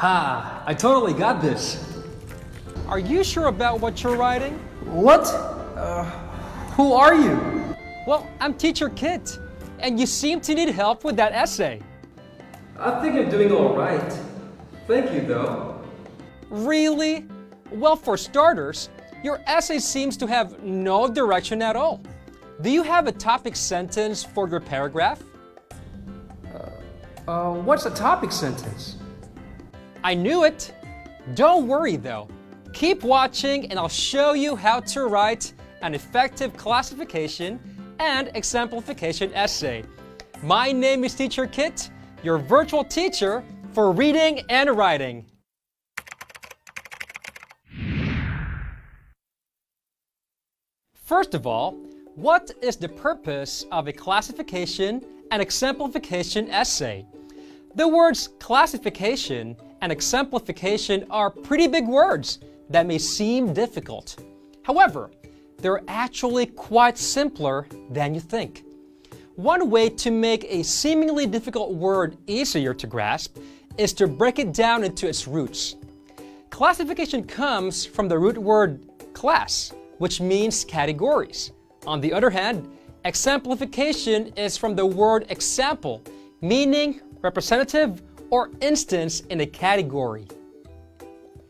Ha! I totally got this. Are you sure about what you're writing? What? Who are you? Well, I'm Teacher Kit, and you seem to need help with that essay. I think I'm doing all right. Thank you, though. Really? Well, for starters, your essay seems to have no direction at all. Do you have a topic sentence for your paragraph? What's a topic sentence? I knew it. Don't worry though. Keep watching and I'll show you how to write an effective classification and exemplification essay. My name is Teacher Kit, your virtual teacher for reading and writing. First of all, what is the purpose of a classification and exemplification essay? The words classification and exemplification are pretty big words that may seem difficult. However, they're actually quite simpler than you think. One way to make a seemingly difficult word easier to grasp is to break it down into its roots. Classification comes from the root word class, which means categories. On the other hand, exemplification is from the word example, meaning representative or instance in a category.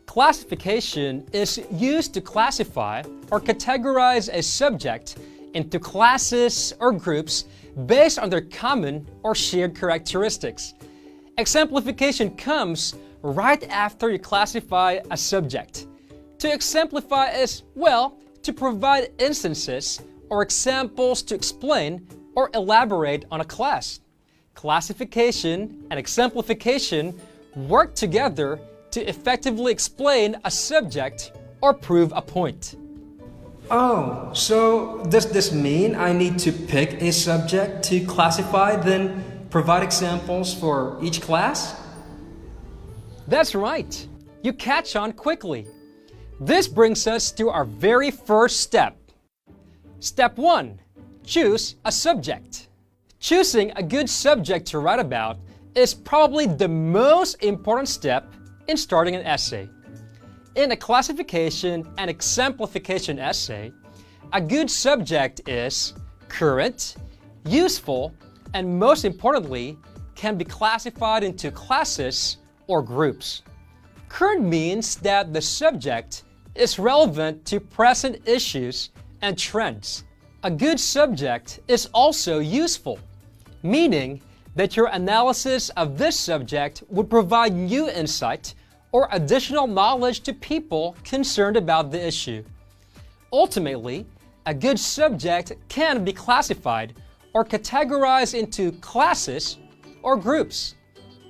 Classification is used to classify or categorize a subject into classes or groups based on their common or shared characteristics. Exemplification comes right after you classify a subject. To exemplify is, well, to provide instances or examples to explain or elaborate on a class. Classification and exemplification work together to effectively explain a subject or prove a point. Oh, so does this mean I need to pick a subject to classify, then provide examples for each class? That's right. You catch on quickly. This brings us to our very first step. Step 1. Choose a subject. Choosing a good subject to write about is probably the most important step in starting an essay. In a classification and exemplification essay, a good subject is current, useful, and most importantly, can be classified into classes or groups. Current means that the subject is relevant to present issues and trends. A good subject is also useful, meaning that your analysis of this subject would provide new insight or additional knowledge to people concerned about the issue. Ultimately, a good subject can be classified or categorized into classes or groups.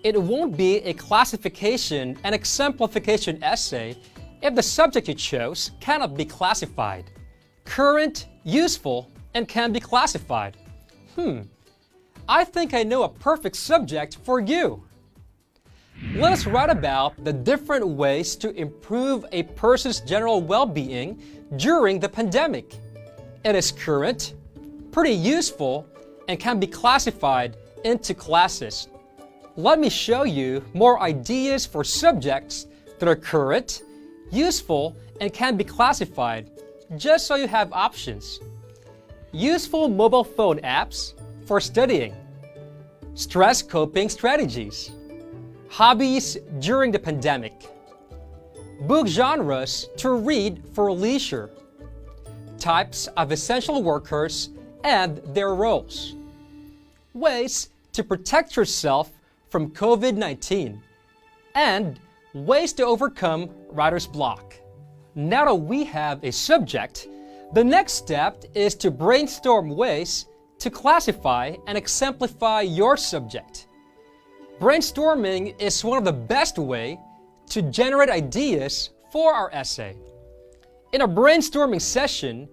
It won't be a classification and exemplification essay if the subject you chose cannot be classified. Current, useful, and can be classified. I think I know a perfect subject for you. Let us write about the different ways to improve a person's general well-being during the pandemic. It is current, pretty useful, and can be classified into classes. Let me show you more ideas for subjects that are current, useful, and can be classified, just so you have options. Useful mobile phone apps for studying. Stress coping strategies. Hobbies during the pandemic. Book genres to read for leisure. Types of essential workers and their roles. Ways to protect yourself from COVID-19. And ways to overcome writer's block. Now that we have a subject, the next step is to brainstorm ways to classify and exemplify your subject. Brainstorming is one of the best ways to generate ideas for our essay. In a brainstorming session,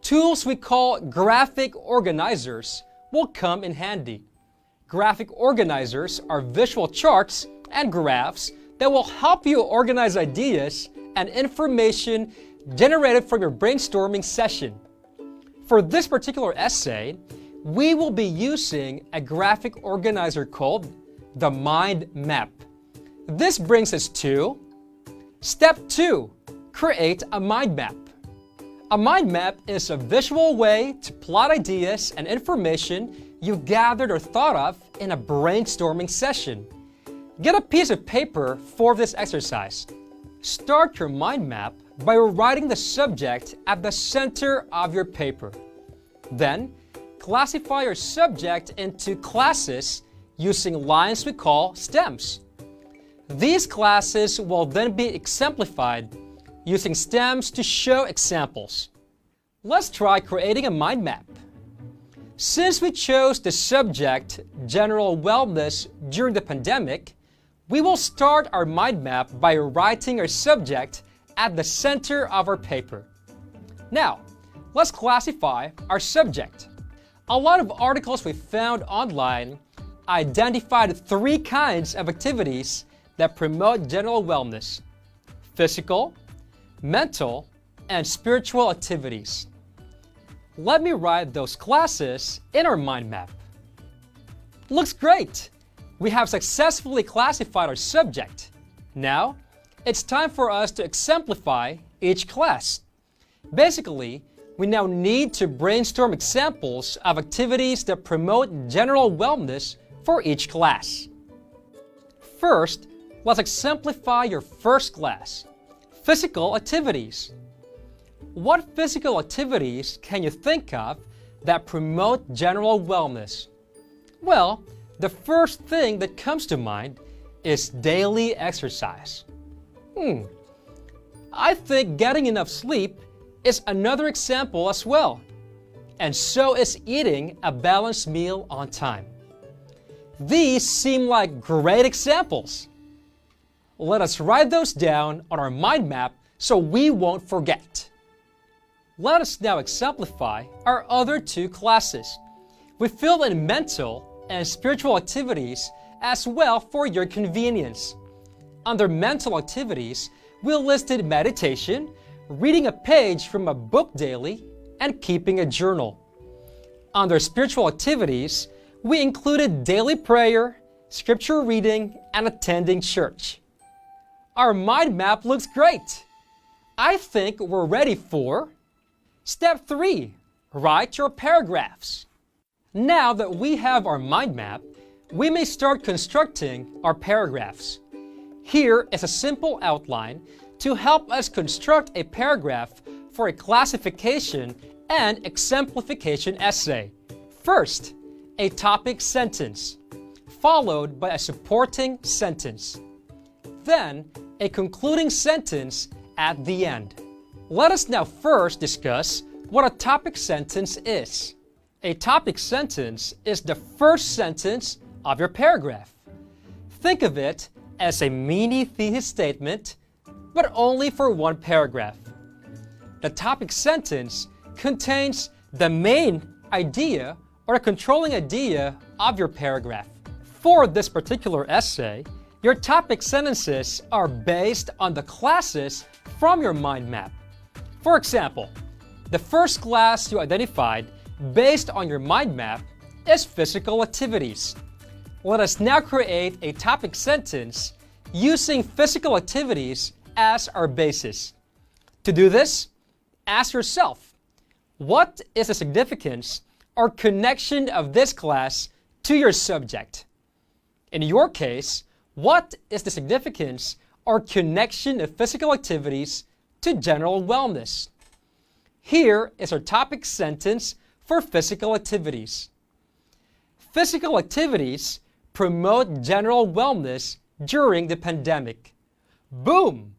tools we call graphic organizers will come in handy. Graphic organizers are visual charts and graphs that will help you organize ideas and information generated from your brainstorming session. For this particular essay, we will be using a graphic organizer called the mind map. This brings us to Step 2. Create a mind map. A mind map is a visual way to plot ideas and information you've gathered or thought of in a brainstorming session. Get a piece of paper for this exercise. Start your mind map by writing the subject at the center of your paper. Then, classify your subject into classes using lines we call stems. These classes will then be exemplified using stems to show examples. Let's try creating a mind map. Since we chose the subject general wellness during the pandemic, we will start our mind map by writing our subject at the center of our paper. Now, let's classify our subject. A lot of articles we found online identified 3 kinds of activities that promote general wellness: physical, mental, and spiritual activities. Let me write those classes in our mind map. Looks great! We have successfully classified our subject. Now, it's time for us to exemplify each class. Basically, we now need to brainstorm examples of activities that promote general wellness for each class. First, let's exemplify your first class, physical activities. What physical activities can you think of that promote general wellness? Well, the first thing that comes to mind is daily exercise. I think getting enough sleep is another example as well. And so is eating a balanced meal on time. These seem like great examples. Let us write those down on our mind map so we won't forget. Let us now exemplify our other 2 classes. We filled in mental and spiritual activities as well for your convenience. Under mental activities, we listed meditation, reading a page from a book daily, and keeping a journal. Under spiritual activities, we included daily prayer, scripture reading, and attending church. Our mind map looks great. I think we're ready for Step 3. Write your paragraphs. Now that we have our mind map, we may start constructing our paragraphs. Here is a simple outline to help us construct a paragraph for a classification and exemplification essay. First, a topic sentence, followed by a supporting sentence. Then, a concluding sentence at the end. Let us now first discuss what a topic sentence is. A topic sentence is the first sentence of your paragraph. Think of it as a mini thesis statement, but only for one paragraph. The topic sentence contains the main idea or a controlling idea of your paragraph. For this particular essay, your topic sentences are based on the classes from your mind map. For example, the first class you identified based on your mind map is physical activities. Let us now create a topic sentence using physical activities as our basis. To do this, ask yourself, what is the significance or connection of this class to your subject? In your case, what is the significance or connection of physical activities to general wellness? Here is our topic sentence for physical activities. Physical activities promote general wellness during the pandemic. Boom!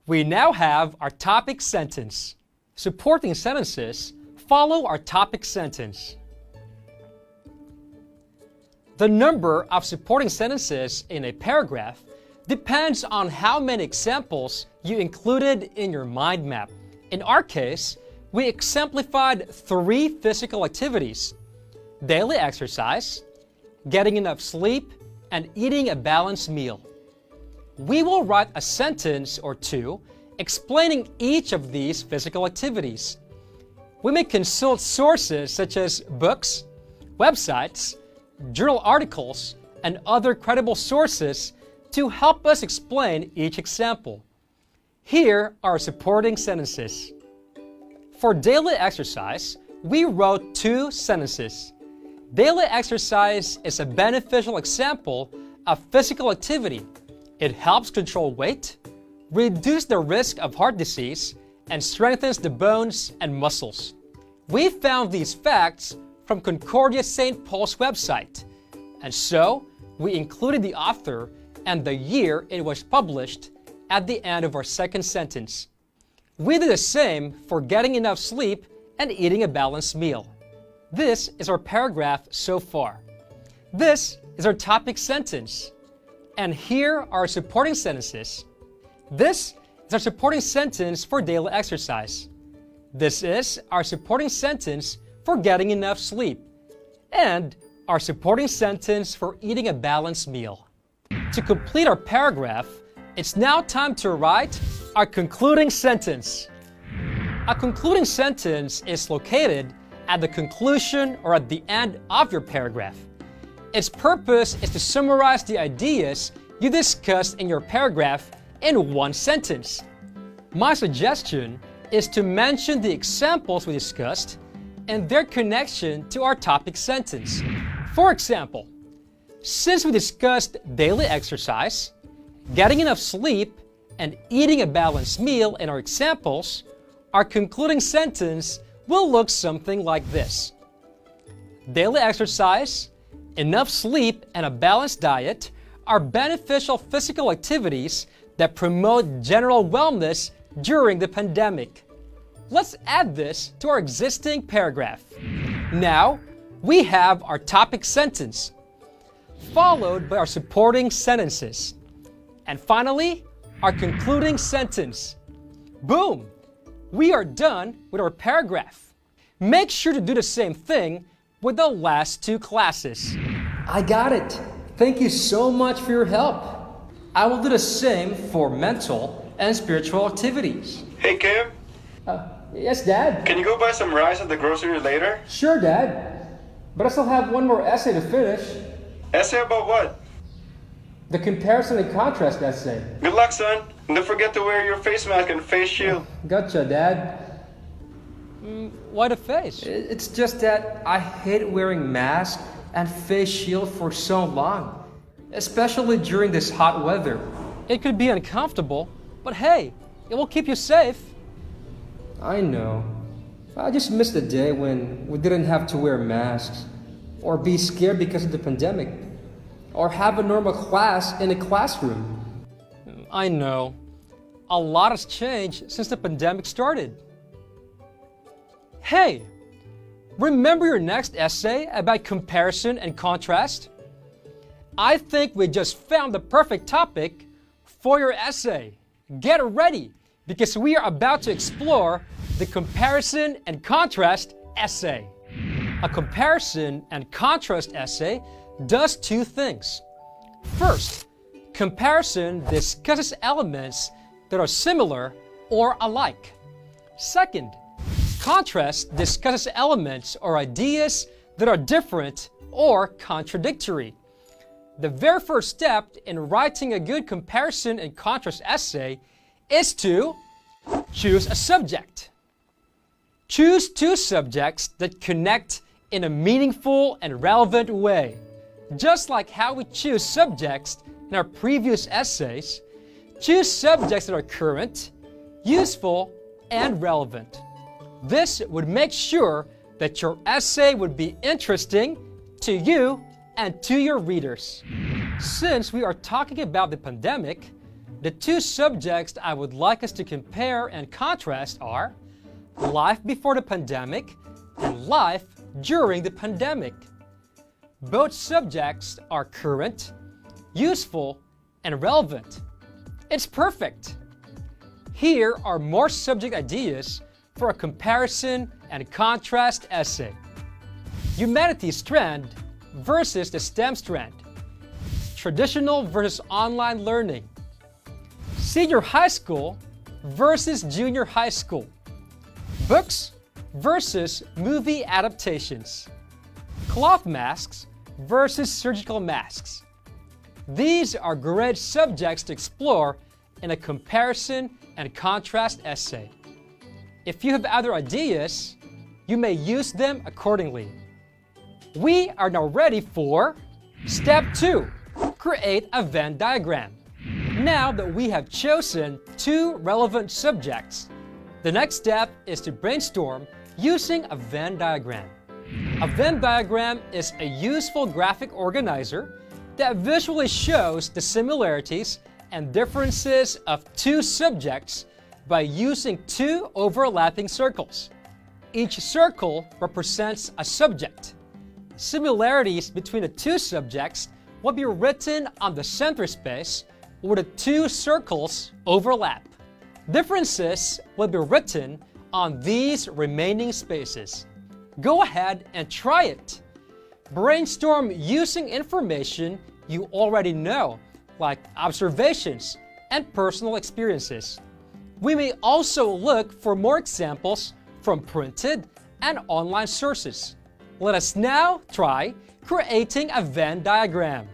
We now have our topic sentence. Supporting sentences follow our topic sentence. The number of supporting sentences in a paragraph depends on how many examples you included in your mind map. In our case, we exemplified 3 physical activities: daily exercise, getting enough sleep, and eating a balanced meal. We will write a sentence or 2 explaining each of these physical activities. We may consult sources such as books, websites, journal articles, and other credible sources to help us explain each example. Here are supporting sentences. For daily exercise, we wrote 2 sentences. Daily exercise is a beneficial example of physical activity. It helps control weight, reduce the risk of heart disease, and strengthens the bones and muscles. We found these facts from Concordia St. Paul's website, and so we included the author and the year it was published at the end of our second sentence. We did the same for getting enough sleep and eating a balanced meal. This is our paragraph so far. This is our topic sentence. And here are our supporting sentences. This is our supporting sentence for daily exercise. This is our supporting sentence for getting enough sleep. And our supporting sentence for eating a balanced meal. To complete our paragraph, it's now time to write our concluding sentence. A concluding sentence is located at the conclusion or at the end of your paragraph. Its purpose is to summarize the ideas you discussed in your paragraph in one sentence. My suggestion is to mention the examples we discussed and their connection to our topic sentence. For example, since we discussed daily exercise, getting enough sleep, and eating a balanced meal in our examples, our concluding sentence will look something like this. Daily exercise, enough sleep, and a balanced diet are beneficial physical activities that promote general wellness during the pandemic. Let's add this to our existing paragraph. Now, we have our topic sentence, followed by our supporting sentences. And finally, our concluding sentence. Boom! We are done with our paragraph. Make sure to do the same thing with the last 2 classes. I got it. Thank you so much for your help. I will do the same for mental and spiritual activities. Hey, Kim, Yes, Dad. can you go buy some rice at the grocery later? Sure, Dad. But I still have one more essay to finish. Essay about what? The comparison and contrast essay. Good luck, son. And don't forget to wear your face mask and face shield. Gotcha, Dad. Why the face? It's just that I hate wearing masks and face shield for so long, especially during this hot weather. It could be uncomfortable, but hey, it will keep you safe. I know. I just miss the day when we didn't have to wear masks, or be scared because of the pandemic, or have a normal class in a classroom. I know. A lot has changed since the pandemic started. Hey, remember your next essay about comparison and contrast? I think we just found the perfect topic for your essay. Get ready, because we are about to explore the comparison and contrast essay. A comparison and contrast essay does 2 things. First, comparison discusses elements that are similar or alike. Second, contrast discusses elements or ideas that are different or contradictory. The very first step in writing a good comparison and contrast essay is to choose a subject. Choose 2 subjects that connect in a meaningful and relevant way. Just like how we choose subjects in our previous essays, choose subjects that are current, useful, and relevant. This would make sure that your essay would be interesting to you and to your readers. Since we are talking about the pandemic, the 2 subjects I would like us to compare and contrast are life before the pandemic and life during the pandemic. Both subjects are current, useful, and relevant. It's perfect. Here are more subject ideas for a comparison and contrast essay. Humanities strand versus the STEM strand. Traditional versus online learning. Senior high school versus junior high school. Books versus movie adaptations. Cloth masks versus surgical masks. These are great subjects to explore in a comparison and contrast essay. If you have other ideas, you may use them accordingly. We are now ready for Step 2. Create a Venn diagram. Now that we have chosen 2 relevant subjects, the next step is to brainstorm using a Venn diagram. A Venn diagram is a useful graphic organizer that visually shows the similarities and differences of 2 subjects by using 2 overlapping circles. Each circle represents a subject. Similarities between the 2 subjects will be written on the center space where the 2 circles overlap. Differences will be written on these remaining spaces. Go ahead and try it. Brainstorm using information you already know, like observations and personal experiences. We may also look for more examples from printed and online sources. Let us now try creating a Venn diagram.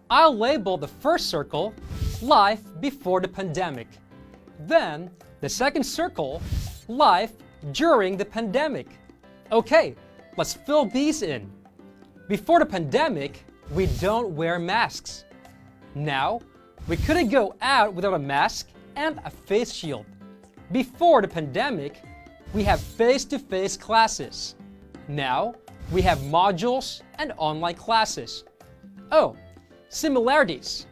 I'll label the first circle Life Before the Pandemic. Then the second circle, Life During the Pandemic. Okay, let's fill these in. Before the pandemic, we don't wear masks. Now, we couldn't go out without a mask and a face shield. Before the pandemic, we have face-to-face classes. Now, we have modules and online classes. Oh, similarities.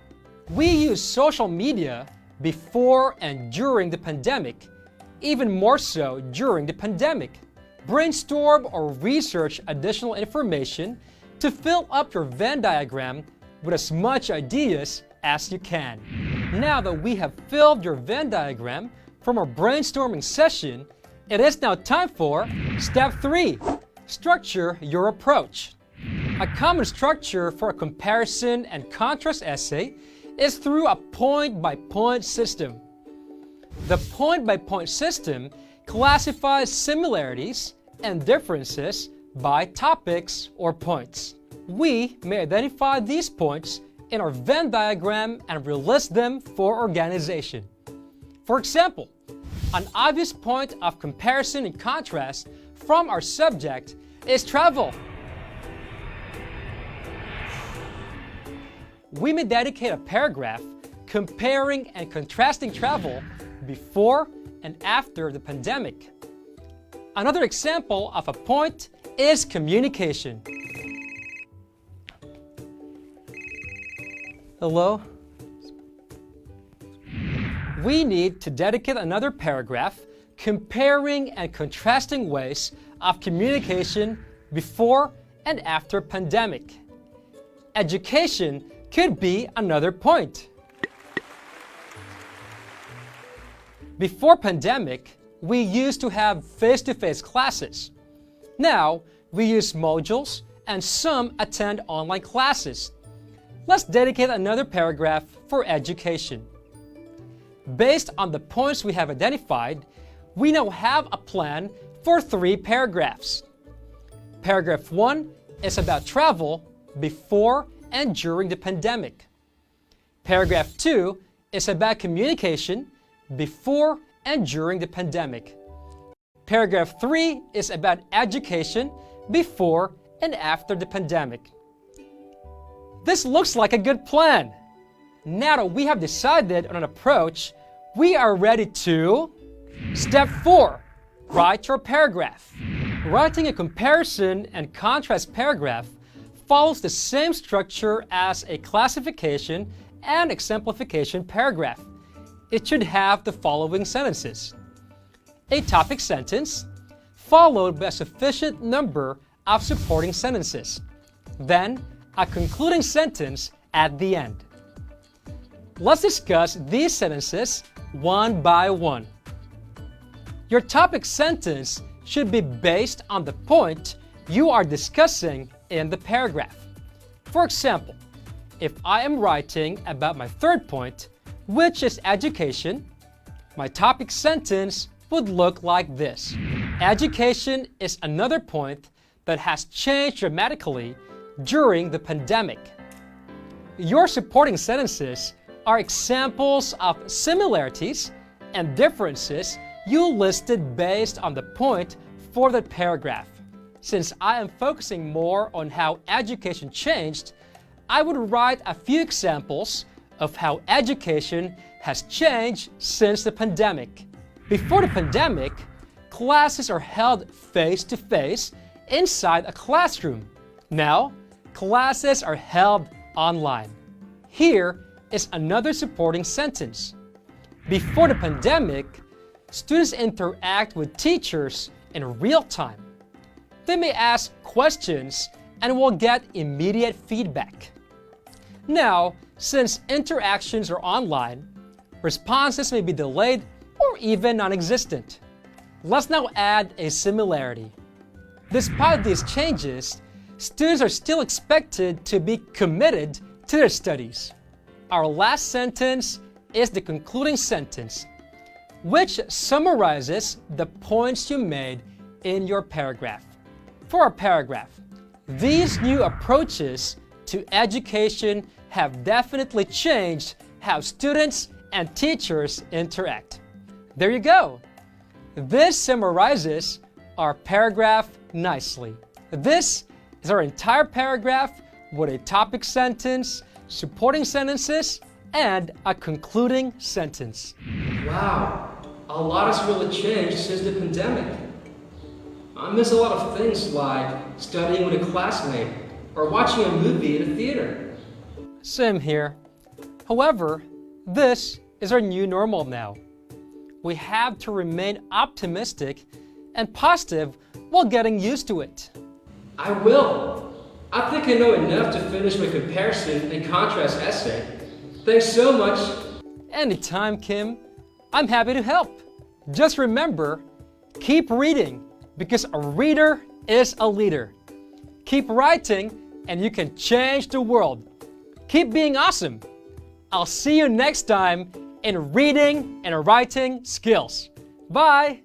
We use social media before and during the pandemic, even more so during the pandemic. Brainstorm or research additional information to fill up your Venn diagram with as much ideas as you can. Now that we have filled your Venn diagram from our brainstorming session, it is now time for Step 3. Structure your approach. A common structure for a comparison and contrast essay is through a point-by-point system. The point-by-point system classifies similarities and differences by topics or points. We may identify these points in our Venn diagram and relist them for organization. For example, an obvious point of comparison and contrast from our subject is travel. We may dedicate a paragraph comparing and contrasting travel before and after the pandemic. Another example of a point is communication. Hello? We need to dedicate another paragraph comparing and contrasting ways of communication before and after pandemic. Education could be another point. Before pandemic, we used to have face-to-face classes. Now, we use modules and some attend online classes. Let's dedicate another paragraph for education. Based on the points we have identified, we now have a plan for 3 paragraphs. Paragraph 1 is about travel before and during the pandemic. Paragraph 2 is about communication before and during the pandemic. Paragraph 3 is about education before and after the pandemic. This looks like a good plan. Now that we have decided on an approach, we are ready to Step 4. Write your paragraph. Writing a comparison and contrast paragraph follows the same structure as a classification and exemplification paragraph. It should have the following sentences: a topic sentence, followed by a sufficient number of supporting sentences, then a concluding sentence at the end. Let's discuss these sentences one by one. Your topic sentence should be based on the point you are discussing in the paragraph. For example, if I am writing about my third point, which is education, my topic sentence would look like this: education is another point that has changed dramatically during the pandemic. Your supporting sentences are examples of similarities and differences you listed based on the point for that paragraph. Since I am focusing more on how education changed, I would write a few examples of how education has changed since the pandemic. Before the pandemic, classes are held face-to-face inside a classroom. Now, classes are held online. Here is another supporting sentence. Before the pandemic, students interact with teachers in real time. They may ask questions and will get immediate feedback. Now, since interactions are online, responses may be delayed or even non-existent. Let's now add a similarity. Despite these changes, students are still expected to be committed to their studies. Our last sentence is the concluding sentence, which summarizes the points you made in your paragraph. For our paragraph, these new approaches to education have definitely changed how students and teachers interact. There you go. This summarizes our paragraph nicely. This is our entire paragraph with a topic sentence, supporting sentences, and a concluding sentence. Wow, a lot has really changed since the pandemic. I miss a lot of things like studying with a classmate or watching a movie at a theater. Same here. However, this is our new normal now. We have to remain optimistic and positive while getting used to it. I will. I think I know enough to finish my comparison and contrast essay. Thanks so much. Anytime, Kim. I'm happy to help. Just remember, keep reading because a reader is a leader. Keep writing and you can change the world. Keep being awesome. I'll see you next time in reading and writing skills. Bye.